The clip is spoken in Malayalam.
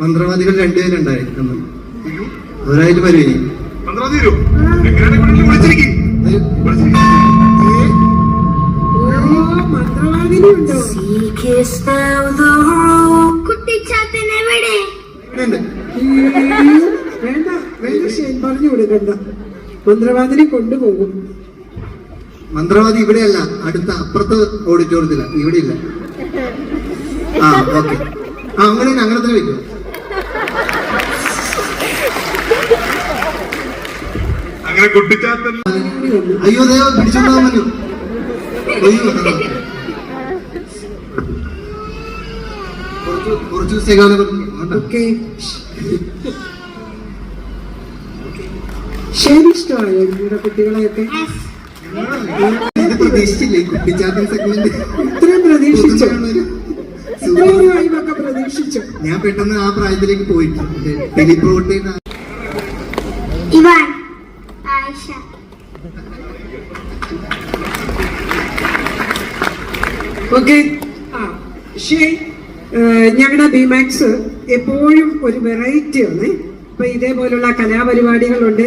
മന്ത്രവാദികൾ രണ്ടുപേരുണ്ടായിരുന്നു. അവരായിട്ട് വരുവേ പറഞ്ഞു കൊടുക്കണ്ട, മന്ത്രവാദിനെ കൊണ്ടുപോകും. മന്ത്രവാദി ഇവിടെയല്ല, അടുത്ത അപ്പുറത്ത് ഓഡിറ്റോറിയത്തില്ല, ഇവിടെ ഇല്ല. ആ ഓക്കെ, അങ്ങനെ തന്നെ വെക്കും. അങ്ങനെ കുട്ടിച്ചാത്തൻ അയ്യോ ദേവ പിടിച്ചോണ്ടാ മതി. കുറച്ച് ദിവസത്തേക്ക് ശരി. ഇഷ്ടമായോ നിങ്ങളുടെ കുട്ടികളെയൊക്കെ? പ്രതീക്ഷിച്ചില്ലേ കുട്ടിച്ചാത്തൻ സെഗ്മെന്റ് ഇത്രയും പ്രതീക്ഷിച്ചു? ഇത്രയുമൊക്കെ പ്രതീക്ഷിച്ചു? ഞാൻ പെട്ടെന്ന് ആ പ്രായത്തിലേക്ക് പോയിട്ട് ടെലിപ്രോട്ടീൻ. ഓക്കെ. ശരി, ഞങ്ങളുടെ ബിമാക്സ് എപ്പോഴും ഒരു വെറൈറ്റി ആണ്. അപ്പൊ ഇതേപോലുള്ള കലാപരിപാടികളുണ്ട്.